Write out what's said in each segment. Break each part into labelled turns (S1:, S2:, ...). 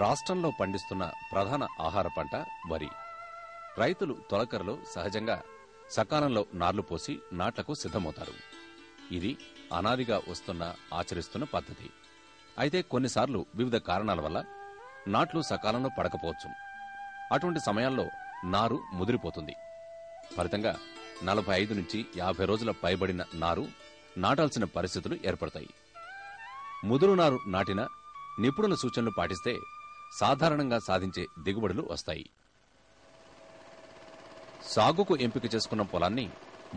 S1: రాష్ట్రంలో పండిస్తున్న ప్రధాన ఆహార పంట వరి. రైతులు తొలకరలో సహజంగా సకాలంలో నార్లు పోసి నాట్లకు సిద్ధమవుతారు. ఇది అనాదిగా ఆచరిస్తున్న పద్ధతి. అయితే కొన్నిసార్లు వివిధ కారణాల వల్ల నాట్లు సకాలంలో పడకపోవచ్చు. అటువంటి సమయాల్లో నారు ముదిరిపోతుంది. ఫలితంగా 45 నుంచి 50 రోజుల పైబడిన నారు నాటాల్సిన పరిస్థితులు ఏర్పడతాయి. ముదురు నారు నాటిన నిపుణుల సూచనలు పాటిస్తే సాధారణంగా సాధించే దిగుబడులు వస్తాయి. సాగుకు ఎంపిక చేసుకున్న పొలాన్ని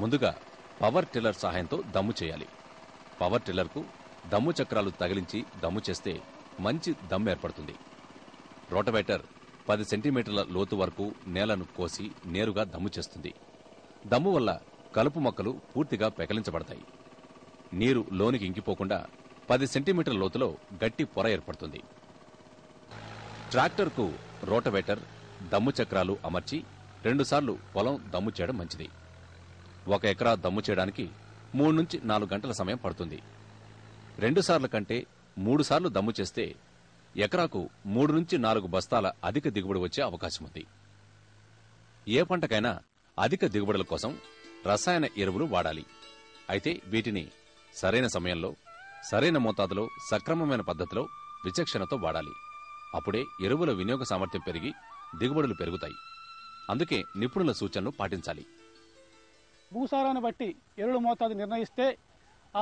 S1: ముందుగా పవర్ టిల్లర్ సహాయంతో దమ్ము చేయాలి. పవర్ టిల్లర్కు దమ్ము చక్రాలు తగిలించి దమ్ము చేస్తే మంచి దమ్ము ఏర్పడుతుంది. రోటవేటర్ 10 సెంటీమీటర్ల లోతు వరకు నేలను కోసి నేరుగా దమ్ము చేస్తుంది. దమ్ము వల్ల కలుపు మొక్కలు పూర్తిగా పెకలించబడతాయి. నీరు లోనికి ఇంకిపోకుండా 10 సెంటీమీటర్ల లోతులో గట్టి పొర ఏర్పడుతుంది. ట్రాక్టర్కు రోటవేటర్ దమ్ము చక్రాలు అమర్చి 2 సార్లు పొలం దమ్ము చేయడం మంచిది. 1 ఎకరా దమ్ము చేయడానికి 3 నుంచి 4 గంటల సమయం పడుతుంది. 2 సార్ల కంటే 3 సార్లు దమ్ము చేస్తే ఎకరాకు 3 నుంచి 4 బస్తాల అధిక దిగుబడి వచ్చే అవకాశం ఉంది. ఏ పంటకైనా అధిక దిగుబడుల కోసం రసాయన ఎరువులు వాడాలి. అయితే వీటిని సరైన సమయంలో, సరైన మోతాదులో, సక్రమమైన పద్ధతిలో విచక్షణతో వాడాలి. అప్పుడే ఎరువుల వినియోగ సామర్థ్యం పెరిగి దిగుబడులు పెరుగుతాయి. అందుకే నిపుణుల సూచనలు పాటించాలి.
S2: భూసారాన్ని బట్టి ఎరువుల మోతాదు నిర్ణయిస్తే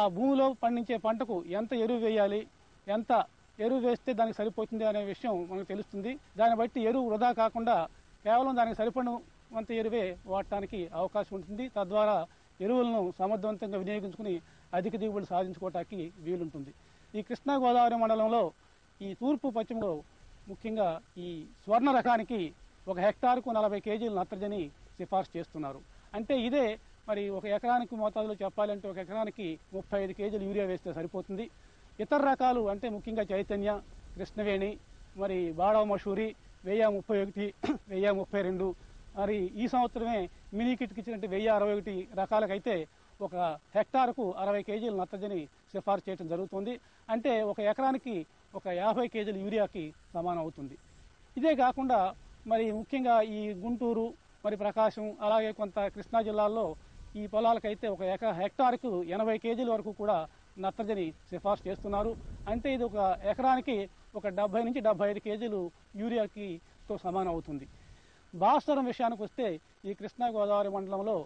S2: ఆ భూమిలో పండించే పంటకు ఎంత ఎరువు వేయాలి, ఎంత ఎరువు వేస్తే దానికి సరిపోతుంది అనే విషయం మనకు తెలుస్తుంది. దాన్ని బట్టి ఎరువు వృధా కాకుండా కేవలం దానికి సరిపడినంత ఎరువే వాడటానికి అవకాశం ఉంటుంది. తద్వారా ఎరువులను సమర్థవంతంగా వినియోగించుకుని అధిక దిగుబడి సాధించుకోవటానికి వీలుంటుంది. ఈ కృష్ణా గోదావరి మండలంలో ఈ తూర్పు పశ్చిమలో ముఖ్యంగా ఈ స్వర్ణ రకానికి 1 హెక్టార్కు 40 కేజీల నత్రజని సిఫార్సు చేస్తున్నారు. అంటే ఇదే మరి 1 ఎకరానికి మోతాదులో చెప్పాలంటే 1 ఎకరానికి 35 కేజీలు యూరియా వేస్తే సరిపోతుంది. ఇతర రకాలు అంటే ముఖ్యంగా చైతన్య, కృష్ణవేణి, మరి బాడవ మషూరి 1031, 1032, మరి ఈ సంవత్సరమే మినీ కిట్కి ఇచ్చినట్టు 1061 రకాలకైతే 1 హెక్టార్కు 60 కేజీల నత్రజని సిఫార్సు చేయడం జరుగుతుంది. అంటే 1 ఎకరానికి 50 కేజీల యూరియాకి సమానం అవుతుంది. ఇదే కాకుండా మరి ముఖ్యంగా ఈ గుంటూరు, మరి ప్రకాశం, అలాగే కొంత కృష్ణా జిల్లాల్లో ఈ పొలాలకైతే 1 హెక్టార్కు 80 కేజీల వరకు కూడా నత్రజని సిఫార్సు చేస్తున్నారు. అంటే ఇది 1 ఎకరానికి 70 నుంచి 75 కేజీలు యూరియాకి తో సమానం అవుతుంది. భాస్వరం విషయానికి వస్తే ఈ కృష్ణా గోదావరి మండలంలో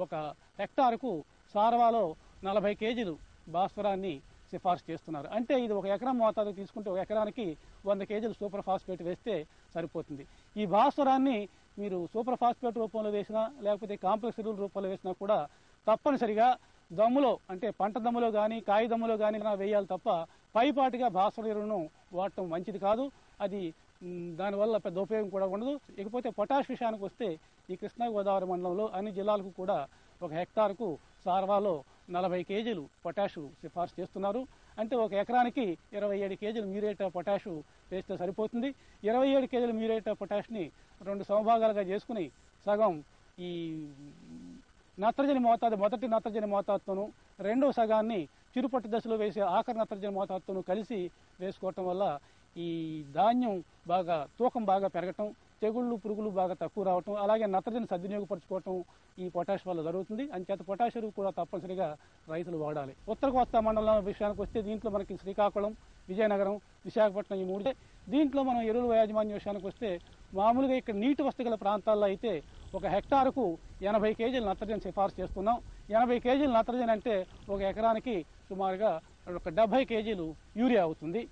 S2: 1 హెక్టార్కు సార్వాలో 40 కేజీలు భాస్వరాన్ని సిఫార్సు చేస్తున్నారు. అంటే ఇది 1 ఎకరం మోతాదు తీసుకుంటే 1 ఎకరానికి 100 కేజీలు సూపర్ ఫాస్ఫేట్ వేస్తే సరిపోతుంది. ఈ భాస్వరాన్ని మీరు సూపర్ ఫాస్ఫేట్ రూపంలో వేసినా లేకపోతే కాంప్లెక్స్ ఎరువుల రూపంలో వేసినా కూడా తప్పనిసరిగా దమ్ములో అంటే పంట దమ్ములో కానీ కాయ దమ్ములో కానీ వేయాలి తప్ప పైపాటిగా భాస్వర ఎరువును వాడటం మంచిది కాదు. అది దానివల్ల పెద్ద ఉపయోగం కూడా ఉండదు. ఇకపోతే పొటాష్ విషయానికి వస్తే ఈ కృష్ణా గోదావరి మండలంలో అన్ని జిల్లాలకు కూడా 1 హెక్టార్కు సార్వాలో 40 కేజీలు పొటాషు సిఫార్సు చేస్తున్నారు. అంటే 1 ఎకరానికి 27 కేజీలు మ్యూరేట్ ఆఫ్ పొటాషు వేస్తే సరిపోతుంది. 27 కేజీల మ్యూరేట్ ఆఫ్ పొటాష్ని 2 సమభాగాలుగా చేసుకుని సగం ఈ నత్రజని మోతాదు, మొదటి నత్రజని మోతాదుతోనూ, రెండో సగాన్ని చిరుపట్టు దశలో వేసే ఆఖరి నత్రజని మోతాదుతోనూ కలిసి వేసుకోవటం వల్ల ఈ ధాన్యం బాగా తూకం బాగా పెరగటం, తెగుళ్ళు పురుగులు బాగా తక్కువ రావటం, అలాగే నత్రజని సద్వినియోగపరచుకోవటం ఈ పొటాష్ వల్ల జరుగుతుంది. అంచేత పొటాష్ ఎరువు కూడా తప్పనిసరిగా రైతులు వాడాలి. ఉత్తర కోస్తా మండలం విషయానికి వస్తే దీంట్లో మనకి శ్రీకాకుళం, విజయనగరం, విశాఖపట్నం ఈ 3. దీంట్లో మనం ఎరువుల యాజమాన్య విషయానికి వస్తే మామూలుగా ఇక్కడ నీటి వసతి గల ప్రాంతాల్లో అయితే 1 హెక్టార్కు 80 కేజీల నత్రజని సిఫార్సు చేస్తున్నాం. 80 కేజీల నత్రజని అంటే 1 ఎకరానికి సుమారుగా 70 కేజీలు యూరియా అవుతుంది.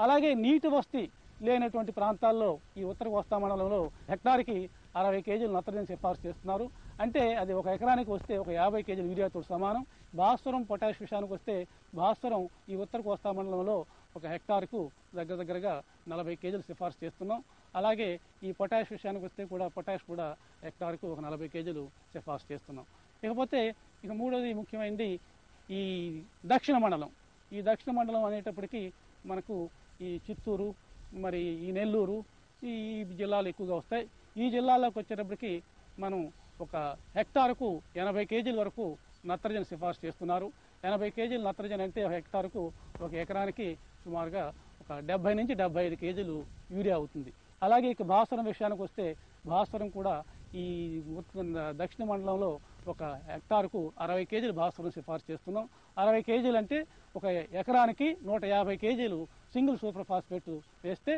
S2: అలాగే నీటి వసతి లేనటువంటి ప్రాంతాల్లో ఈ ఉత్తర కోస్తా మండలంలో హెక్టార్కి 60 కేజీలు నత్రజని సిఫార్సు చేస్తున్నారు. అంటే అది 1 ఎకరానికి వస్తే 50 కేజీల యూరియాతో సమానం. భాస్వరం, పొటాష్ విషయానికి వస్తే భాస్వరం ఈ ఉత్తర కోస్తా మండలంలో 1 హెక్టార్కు దగ్గరగా 40 కేజీలు సిఫార్సు చేస్తున్నాం. అలాగే ఈ పొటాష్ విషయానికి వస్తే కూడా పొటాష్ కూడా హెక్టార్కు 40 కేజీలు సిఫార్సు చేస్తున్నాం. ఇకపోతే మూడోది ముఖ్యమైనది ఈ దక్షిణ మండలం. ఈ దక్షిణ మండలం అనేటప్పటికీ మనకు ఈ చిత్తూరు, మరి ఈ నెల్లూరు ఈ జిల్లాలు ఎక్కువగా వస్తాయి. ఈ జిల్లాలోకి వచ్చేటప్పటికి మనం 1 హెక్టార్కు 80 కేజీల వరకు నత్రజని సిఫార్సు చేస్తున్నారు. 80 కేజీల నత్రజని అంటే 1 హెక్టార్కు 1 ఎకరానికి సుమారుగా 70 నుంచి 75 కేజీలు యూరియా అవుతుంది. అలాగే ఇక భాస్వరం విషయానికి వస్తే భాస్వరం కూడా ఈ దక్షిణ మండలంలో ఒక హెక్టార్కు 60 కేజీలు భాస్వరం సిఫార్సు చేస్తున్నాం. 60 కేజీలు అంటే ఒక ఎకరానికి 150 కేజీలు సింగిల్ సూపర్ ఫాస్ఫేట్ వేస్తే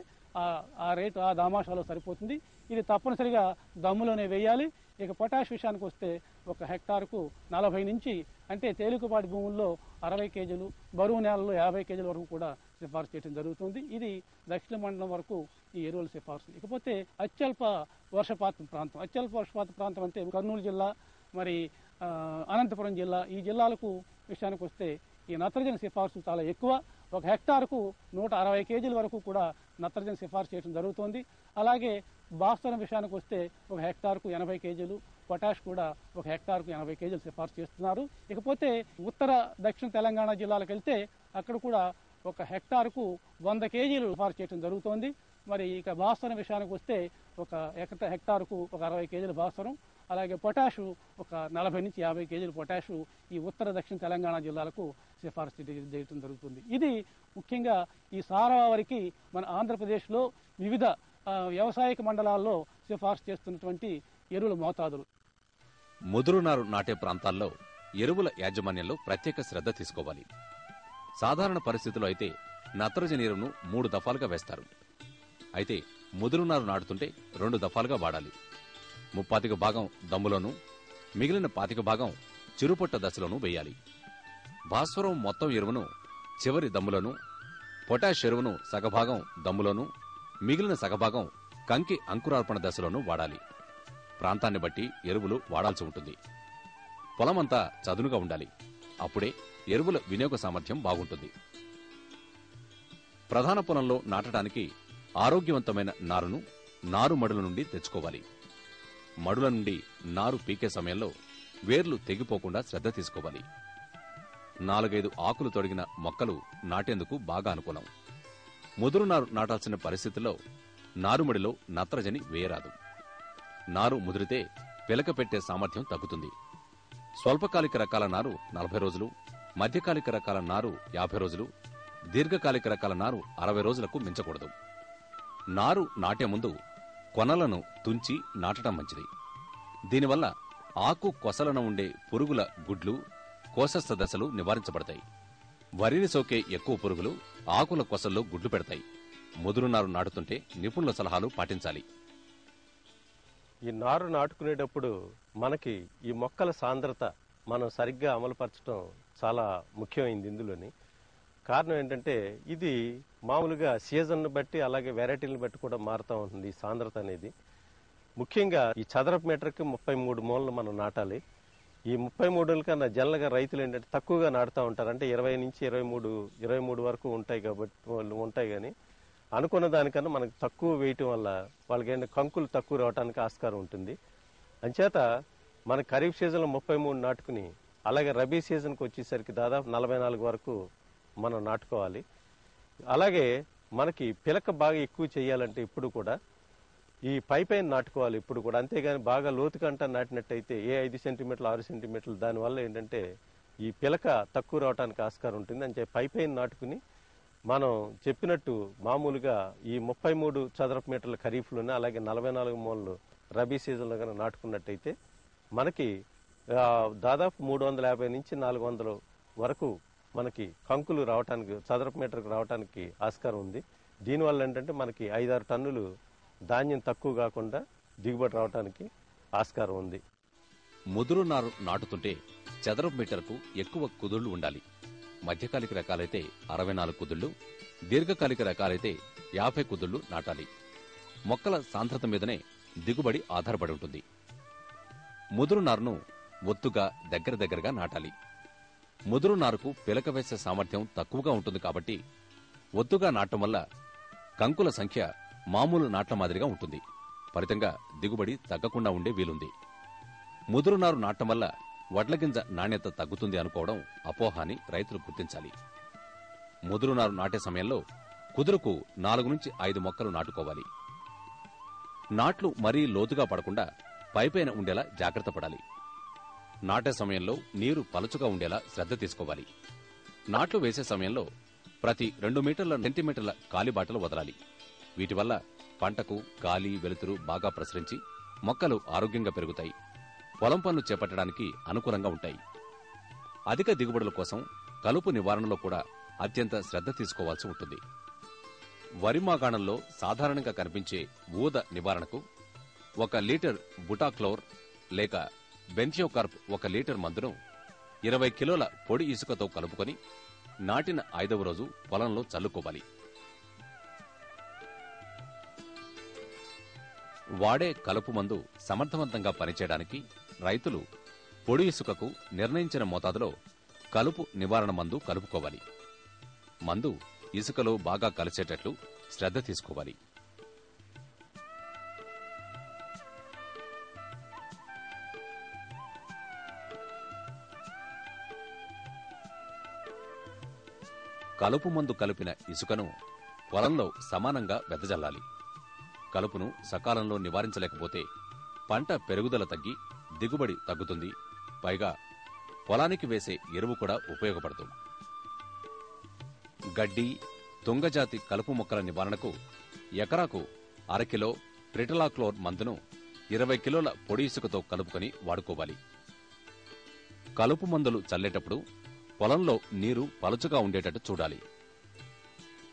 S2: ఆ రేటు ఆ దామాషాలో సరిపోతుంది. ఇది తప్పనిసరిగా దమ్ములోనే వేయాలి. ఇక పొటాష్ విషయానికి వస్తే ఒక హెక్టార్కు 40 నుంచి అంటే తేలికపాటి భూముల్లో 60 కేజీలు, బరువు నేలలో 50 కేజీల వరకు కూడా సిఫార్సు చేయడం జరుగుతుంది. ఇది దక్షిణ మండలం వరకు ఈ ఎరువుల సిఫార్సు. ఇకపోతే అత్యల్ప వర్షపాత ప్రాంతం. అత్యల్ప వర్షపాత ప్రాంతం అంటే కర్నూలు జిల్లా, మరి అనంతపురం జిల్లా, ఈ జిల్లాలకు విషయానికి వస్తే ఈ నత్రజని సిఫార్సు చాలా ఎక్కువ. ఒక హెక్టార్కు 160 కేజీల వరకు కూడా నత్రజని సిఫార్సు చేయడం జరుగుతోంది. అలాగే భాస్వరం విషయానికి వస్తే ఒక హెక్టార్కు 80 కేజీలు, పొటాష్ కూడా ఒక హెక్టార్కు 80 కేజీలు సిఫార్సు చేస్తున్నారు. ఇకపోతే ఉత్తర దక్షిణ తెలంగాణ జిల్లాలకు వెళ్తే అక్కడ కూడా ఒక హెక్టార్కు 100 కేజీలు సిఫార్సు చేయడం జరుగుతోంది. మరి ఇక భాస్వరం విషయానికి వస్తే ఒక హెక్టార్కు ఒక 60 కేజీల భాస్వరం, అలాగే పొటాషు ఒక 40 నుంచి 50 కేజీల పొటాషు ఈ ఉత్తర దక్షిణ తెలంగాణ జిల్లాలకు సిఫార్సు చేయడం జరుగుతుంది. ఇది ముఖ్యంగా ఈ సారావరికి మన ఆంధ్రప్రదేశ్లో వివిధ వ్యవసాయక మండలాల్లో సిఫార్సు చేస్తున్నటువంటి ఎరువుల మోతాదులు.
S1: ముదురు నారు నాటే ప్రాంతాల్లో ఎరువుల యాజమాన్యంలో ప్రత్యేక శ్రద్ధ తీసుకోవాలి. సాధారణ పరిస్థితుల్లో అయితే నత్రజని ఎరువును 3 దఫాలుగా వేస్తారు. అయితే ముదురు నారు నాటుతుంటే 2 దఫాలుగా వాడాలి. 35 భాగం దమ్ములోనూ, మిగిలిన 25 భాగం చిరుపొట్ట దశలోనూ వేయాలి. భాస్వరం మొత్తం ఎరువును చివరి దమ్ములోనూ, పొటాష్ ఎరువును సగభాగం దమ్ములోనూ, మిగిలిన సగభాగం కంకి అంకురార్పణ దశలోనూ వాడాలి. ప్రాంతాన్ని బట్టి ఎరువులు వాడాల్సి ఉంటుంది. పొలమంతా చదునుగా ఉండాలి. అప్పుడే ఎరువుల వినియోగ సామర్థ్యం బాగుంటుంది. ప్రధాన పొలంలో నాటడానికి ఆరోగ్యవంతమైన నారును నారు మడుల నుండి తెచ్చుకోవాలి. మడుల నుండి నారు పీకే సమయంలో వేర్లు తెగిపోకుండా శ్రద్ధ తీసుకోవాలి. 4-5 ఆకులు తొడిగిన మొక్కలు నాటేందుకు బాగా అనుకూలం. ముదురు నారు నాటాల్సిన పరిస్థితుల్లో నారుమడిలో నత్రజని వేయరాదు. నారు ముదిరితే పిలక పెట్టే సామర్థ్యం తగ్గుతుంది. స్వల్పకాలిక రకాల నారు 40 రోజులు, మధ్యకాలిక రకాల నారు 50 రోజులు, దీర్ఘకాలిక రకాల నారు 60 రోజులకు మించకూడదు. నారు నాటే ముందు కొనలను తుంచి నాటడం మంచిది. దీనివల్ల ఆకు కొసలను ఉండే పురుగుల గుడ్లు, కోశస్థ దశలు నివారించబడతాయి. వరిని సోకే ఎక్కువ పురుగులు ఆకుల కొసల్లో గుడ్లు పెడతాయి. ముదురు నారు నాటుతుంటే నిపుణుల సలహాలు పాటించాలి.
S3: ఈ నారు నాటుకునేటప్పుడు మనకి ఈ మొక్కల సాంద్రత మనం సరిగ్గా అమలుపరచడం చాలా ముఖ్యమైంది. ఇందులోని కారణం ఏంటంటే ఇది మామూలుగా సీజన్ను బట్టి అలాగే వెరైటీలను బట్టి కూడా మారుతూ ఉంటుంది ఈ సాంద్రత అనేది. ముఖ్యంగా ఈ చదరపు మీటర్కి 33 మూలలు మనం నాటాలి. ఈ 33 కన్నా జనరల్గా రైతులు ఏంటంటే తక్కువగా నాటుతూ ఉంటారు. అంటే 20 నుంచి 23 వరకు ఉంటాయి కాబట్టి వాళ్ళు ఉంటాయి. కానీ అనుకున్న దానికన్నా మనకు తక్కువ వేయటం వల్ల వాళ్ళకి ఏంటంటే కంకులు తక్కువ రావడానికి ఆస్కారం ఉంటుంది. అంచేత మన ఖరీఫ్ సీజన్లో 33 నాటుకుని అలాగే రబీ సీజన్కి వచ్చేసరికి దాదాపు 44 వరకు మనం నాటుకోవాలి. అలాగే మనకి పిలక బాగా ఎక్కువ చేయాలంటే ఇప్పుడు కూడా ఈ పైన నాటుకోవాలి ఇప్పుడు కూడా. అంతేగాని బాగా లోతుకంటా నాటినట్టయితే 5 సెంటీమీటర్లు 6 సెంటీమీటర్లు దానివల్ల ఏంటంటే ఈ పిలక తక్కువ రావడానికి ఆస్కారం ఉంటుంది. అంటే పైన నాటుకుని మనం చెప్పినట్టు మామూలుగా ఈ 33 చదరపు మీటర్ల ఖరీఫ్లోనే అలాగే 44 మూలలు రబీ సీజన్లో కనుక నాటుకున్నట్టయితే మనకి దాదాపు 350 నుంచి 400 వరకు మనకి కంకులు రావడానికి చదరపు మీటర్కి రావడానికి ఆస్కారం ఉంది. దీనివల్ల ఏంటంటే మనకి 5-6 టన్నులు ధాన్యం తక్కువ కాకుండా దిగుబడి రావడానికి ఆస్కారం ఉంది.
S1: ముదురు నారు నాటుతుంటే చదరపు మీటర్కు ఎక్కువ కుదుళ్లు ఉండాలి. మధ్యకాలిక రకాలైతే 64 కుదుళ్లు, దీర్ఘకాలిక రకాలైతే 50 కుదుళ్లు నాటాలి. మొక్కల సాంద్రత మీదనే దిగుబడి ఆధారపడి ఉంటుంది. ముదురు నారును ఒత్తుగా దగ్గరగా నాటాలి. ముదురు నారుకు పిలక వేసే సామర్థ్యం తక్కువగా ఉంటుంది కాబట్టి ఒత్తుగా నాటం వల్ల కంకుల సంఖ్య మామూలు నాట్ల మాదిరిగా ఉంటుంది. ఫలితంగా దిగుబడి తగ్గకుండా ఉండే వీలుంది. ముదురు నారు నాటం వల్ల వడ్లగింజ నాణ్యత తగ్గుతుంది అనుకోవడం అపోహ అని రైతులు గుర్తించాలి. ముదురు నారు నాటే సమయంలో కుదురుకు 4 నుంచి 5 మొక్కలు నాటుకోవాలి. నాట్లు మరీ లోతుగా పడకుండా పైపైన ఉండేలా జాగ్రత్త పడాలి. నాటే సమయంలో నీరు పలుచుగా ఉండేలా శ్రద్ధ తీసుకోవాలి. నాట్లు వేసే సమయంలో ప్రతి 2 మీటర్ల సెంటీమీటర్ల కాలిబాటలు వదలాలి. వీటి వల్ల పంటకు గాలి వెలుతురు బాగా ప్రసరించి మొక్కలు ఆరోగ్యంగా పెరుగుతాయి, పొలం పనులు చేపట్టడానికి అనుకూలంగా ఉంటాయి. అధిక దిగుబడుల కోసం కలుపు నివారణలో కూడా అత్యంత శ్రద్ధ తీసుకోవాల్సి ఉంటుంది. వరి మాగాణంలో సాధారణంగా కనిపించే ఊద నివారణకు 1 లీటర్ బుటాక్లోర్ లేక బెంథియోకార్ప్ 1 లీటర్ మందును 20 కిలోల పొడి ఇసుకతో కలుపుకొని నాటిన 5వ రోజు పొలంలో చల్లుకోవాలి. వాడే కలుపు మందు సమర్థవంతంగా పనిచేయడానికి రైతులు పొడి ఇసుకకు నిర్ణయించిన మోతాదులో కలుపు నివారణ మందు కలుపుకోవాలి. మందు ఇసుకలో బాగా కలిసేటట్లు శ్రద్ధ తీసుకోవాలి. కలుపు మందు కలిపిన ఇసుకను పొలంలో సమానంగా వెదజల్లాలి. కలుపును సకాలంలో నివారించలేకపోతే పంట పెరుగుదల తగ్గి దిగుబడి తగ్గుతుంది. పైగా పొలానికి వేసే ఎరువు కూడా ఉపయోగపడదు. గడ్డి, తుంగజాతి కలుపు మొక్కల నివారణకు ఎకరాకు 1/2 కిలో ట్రిటలాక్లోర్ మందును 20 కిలోల పొడి ఇసుకతో కలుపుకొని వాడుకోవాలి. కలుపు మందులు చల్లేటప్పుడు పొలంలో నీరు పలుచగా ఉండేటట్టు చూడాలి.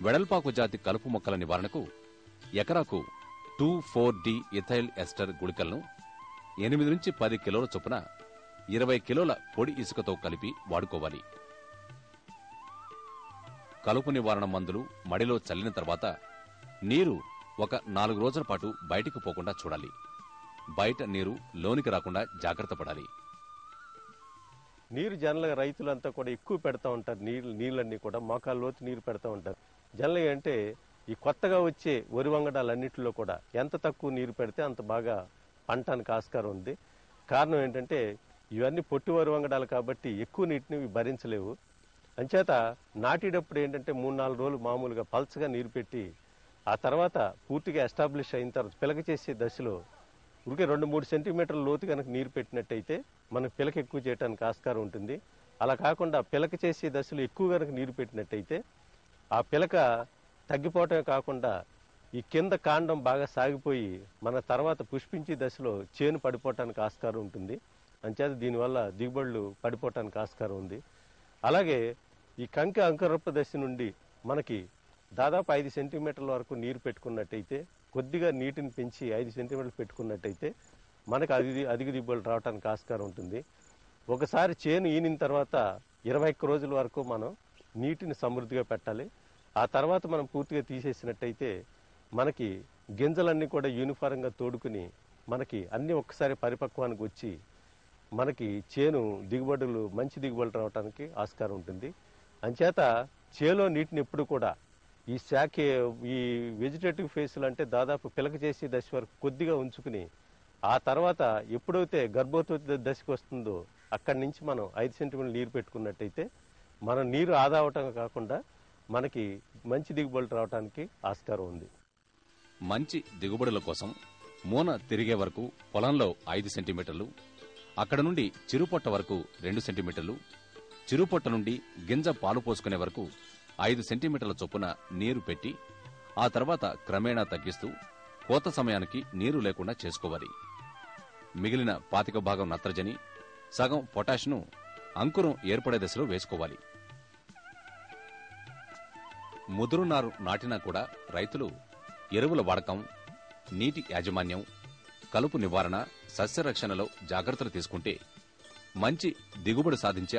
S1: వెడల్పాకు జాతి కలుపు మొక్కల నివారణకు ఎకరాకు 2,4-D ఇథైల్ ఎస్టర్ గుళికలను 8 నుంచి 10 కిలోల చొప్పున 20 కిలోల పొడి ఇసుకతో కలిపి వాడుకోవాలి. కలుపు నివారణ మందులు మడిలో చల్లిన తర్వాత నీరు ఒక 4 రోజుల పాటు బయటికి పోకుండా చూడాలి. బయట నీరు లోనికి రాకుండా జాగ్రత్త పడాలి.
S3: నీరు జనరల్గా రైతులంతా కూడా ఎక్కువ పెడతా ఉంటారు. నీళ్ళన్నీ కూడా మోకాళ్ళ లోతు నీరు పెడతా ఉంటారు. జనరల్గా అంటే ఈ కొత్తగా వచ్చే వరి వంగడాలన్నింటిలో కూడా ఎంత తక్కువ నీరు పెడితే అంత బాగా పంటానికి ఆస్కారం ఉంది. కారణం ఏంటంటే ఇవన్నీ పొట్టి వరి వంగడాలు కాబట్టి ఎక్కువ నీటిని ఇవి భరించలేవు. అంచేత నాటేటప్పుడు ఏంటంటే 3-4 రోజులు మామూలుగా పల్చగా నీరు పెట్టి ఆ తర్వాత పూర్తిగా ఎస్టాబ్లిష్ అయిన తర్వాత పిలక చేసే దశలో ఉడికే 2-3 సెంటీమీటర్ల లోతు కనుక నీరు పెట్టినట్టయితే మనకు పిలక ఎక్కువ చేయడానికి ఆస్కారం ఉంటుంది. అలా కాకుండా పిలక చేసే దశలో ఎక్కువ కనుక నీరు పెట్టినట్టయితే ఆ పిలక తగ్గిపోవటమే కాకుండా ఈ కింద కాండం బాగా సాగిపోయి మన తర్వాత పుష్పించే దశలో చేను పడిపోవటానికి ఆస్కారం ఉంటుంది. అంచేత దీనివల్ల దిగుబడులు పడిపోవటానికి ఆస్కారం ఉంది. అలాగే ఈ కంకి అంకురప్ప దశ నుండి మనకి దాదాపు 5 సెంటీమీటర్ల వరకు నీరు పెట్టుకున్నట్టయితే, కొద్దిగా నీటిని పెంచి 5 సెంటీమీటర్లు పెట్టుకున్నట్టయితే మనకు అధిక దిగుబడులు రావడానికి ఆస్కారం ఉంటుంది. ఒకసారి చేను ఈనిన తర్వాత 21 రోజుల వరకు మనం నీటిని సమృద్ధిగా పెట్టాలి. ఆ తర్వాత మనం పూర్తిగా తీసేసినట్టయితే మనకి గింజలన్నీ కూడా యూనిఫారంగా తోడుకుని మనకి అన్ని ఒక్కసారి పరిపక్వానికి వచ్చి మనకి చేను దిగుబడులు మంచి దిగుబడులు రావడానికి ఆస్కారం ఉంటుంది. అంచేత చేలో నీటిని ఎప్పుడు కూడా ఈ వెజిటేటివ్ ఫేస్లు అంటే దాదాపు పిలక చేసే దశ వరకు కొద్దిగా ఉంచుకుని ఆ తర్వాత ఎప్పుడైతే గర్భోత్పత్తి దశకు వస్తుందో అక్కడి నుంచి మనం 5 సెంటీమీటర్లు నీరు పెట్టుకున్నట్టయితే మన నీరు ఆదా అవటం కాకుండా మనకి మంచి దిగుబడులు రావడానికి ఆస్కారం ఉంది.
S1: మంచి దిగుబడుల కోసం మూన తిరిగే వరకు పొలంలో 5 సెంటీమీటర్లు, అక్కడ నుండి చిరుపొట్ట వరకు 2 సెంటీమీటర్లు, చిరుపొట్ట నుండి గింజ పాలు పోసుకునే వరకు 5 సెంటీమీటర్ల చొప్పున నీరు పెట్టి ఆ తర్వాత క్రమేణా తగ్గిస్తూ కోత సమయానికి నీరు లేకుండా చేసుకోవాలి. మిగిలిన 25% నత్రజని, సగం పొటాష్ను అంకురం ఏర్పడే దశలో వేసుకోవాలి. ముదురు నారు నాటినా కూడా రైతులు ఎరువుల వాడకం, నీటి యాజమాన్యం, కలుపు నివారణ, సస్యరక్షణలో జాగ్రత్తలు తీసుకుంటే మంచి దిగుబడి సాధించే